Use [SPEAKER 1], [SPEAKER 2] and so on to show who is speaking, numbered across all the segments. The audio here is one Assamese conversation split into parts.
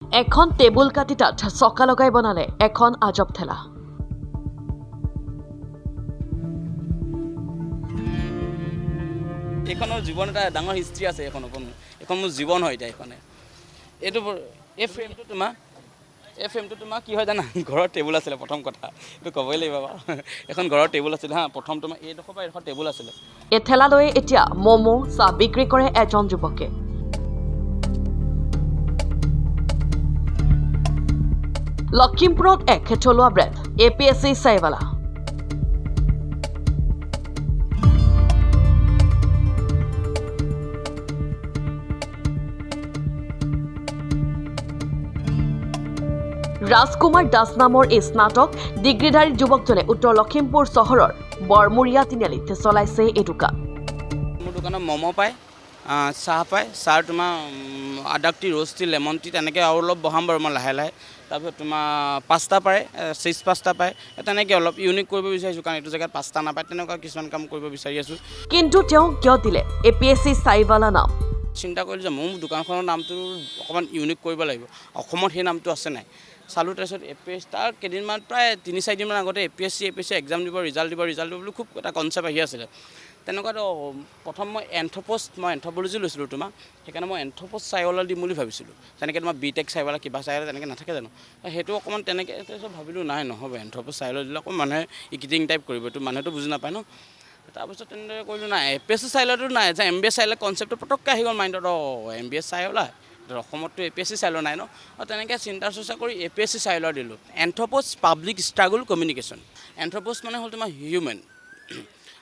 [SPEAKER 1] এখন টেবুল কাটি তাত চকা লগাই বনালে এখন আজব ঠেলা।
[SPEAKER 2] এখনৰ জীৱন এটা ডাঙৰ হিষ্ট্ৰী আছে। এখন মোৰ জীৱন হয় এতিয়া। এইটো এই ফ্ৰেমটো তোমাৰ কি হয় জানা, ঘৰৰ টেবুল আছিলে প্ৰথম কথা, এইটো ক'বই লাগিব বাৰু। এখন ঘৰৰ টেবুল আছিলে হা, প্ৰথম তোমাৰ এইডোখৰ পৰা এইডোখৰ টেবুল আছিলে।
[SPEAKER 1] এই ঠেলা লৈ এতিয়া ম'ম' চাহ বিক্ৰী কৰে এজন যুৱকে। লখিমপুৰত এক থলুৱা ব্ৰেণ্ড APSC চাইৱালা। ৰাজকুমাৰ দাস নামৰ এই স্নাতক ডিগ্ৰীধাৰী যুৱকজনে উত্তৰ লখিমপুৰ চহৰৰ বৰমুৰীয়া তিনিআলিত চলাইছে এই দোকান।
[SPEAKER 2] মোৰ দোকানত ম'ম' পায়, চাহ পায়, চাহ তোমাৰ আদা T, rose T, lemon tea, তেনেকৈ আৰু অলপ বহাম বাৰু মই লাহে লাহে। তাৰপিছত তোমাৰ পাস্তা পায়, চিজ পাস্তা পায়, তেনেকৈ অলপ ইউনিক কৰিব বিচাৰিছোঁ, কাৰণ এইটো জেগাত পাস্তা নাপায়, তেনেকুৱা কিছুমান কাম কৰিব বিচাৰি আছোঁ।
[SPEAKER 1] কিন্তু তেওঁ কিয় দিলে APSC চাইৱালা নাম?
[SPEAKER 2] চিন্তা কৰিলোঁ যে মোৰ দোকানখনৰ নামটো অকণমান ইউনিক কৰিব লাগিব। অসমত সেই নামটো আছে নাই চালোঁ। তাৰপিছত APSC তাৰ কেইদিনমান প্ৰায় 3-4 দিনমান আগতে APSC এক্সাম দিব, ৰিজাল্ট দিব বুলি খুব এটা কনচেপ্ট আহি আছিলে। তেনেকুৱাতো প্ৰথম মই এন্থ্ৰপ'লজি লৈছিলোঁ তোমাৰ, সেইকাৰণে মই এন্থ্ৰপ'জ চাইৱালা দিম বুলি ভাবিছিলোঁ। তেনেকৈ তোমাৰ BTech চাইৱালা কিবা চাইৱালা তেনেকৈ নাথাকে জানো, সেইটো অকণমান তেনেকৈ তাৰপিছত ভাবিলোঁ নাই নহ'ব, এন্থ্ৰপ'জ চাইৱালা দিলে অকণ মানুহে ইকিটিং টাইপ কৰিব, এইটো মানুহেতো বুজি নাপায় ন। তাৰপিছত তেনেদৰে কৰিলোঁ, নাই APSC চাইৱালাটো নাই, যে MBA চাইৱালা কনচেপ্টটো পটককৈ আহি গ'ল মাইণ্ডত, MBA চাইৱালা, অসমততো APSC চাইৱালা নাই ন। তেনেকৈ চিন্তা চৰ্চা কৰি APSC চাইৱালা দিলোঁ। এন্থ্ৰপ'জ পাব্লিক ষ্ট্ৰাগল কমিউনিকেশ্যন। এন্থ্ৰপ'জ মানে হ'ল তোমাৰ হিউমেন,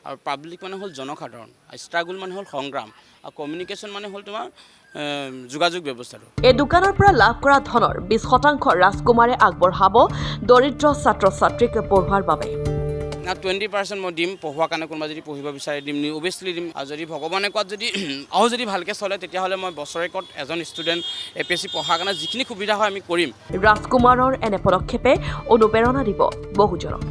[SPEAKER 2] আৰু পাব্লিক মানে হ'ল জনসাধাৰণ, ষ্ট্ৰাগল মানে হ'ল সংগ্ৰাম, আৰু কমিউনিকেশ্যন মানে হ'ল তোমাৰ যোগাযোগ ব্যৱস্থাটো।
[SPEAKER 1] এই দোকানৰ পৰা লাভ কৰা ধনৰ 20% ৰাজকুমাৰে আগবঢ়াব দৰিদ্ৰ ছাত্ৰ ছাত্ৰীক পঢ়োৱাৰ বাবে।
[SPEAKER 2] 20% মই দিম পঢ়োৱাৰ কাৰণে, কোনোবা যদি পঢ়িব বিচাৰে দিম, অভিয়াছলি দিম। আৰু যদি ভগৱানে কোৱাত যদি ভালকৈ চলে, তেতিয়াহ'লে মই বছৰেকত এজন ষ্টুডেণ্ট APSC পঢ়াৰ কাৰণে যিখিনি সুবিধা হয় আমি কৰিম।
[SPEAKER 1] ৰাজকুমাৰৰ এনে পদক্ষেপে অনুপ্ৰেৰণা দিব বহুজনক।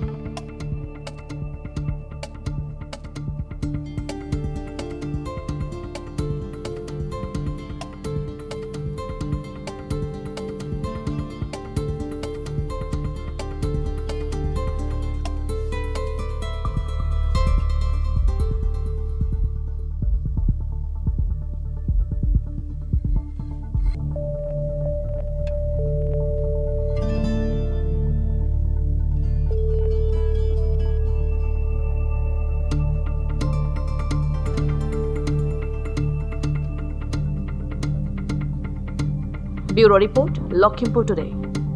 [SPEAKER 1] Bureau report, Lakhimpur today.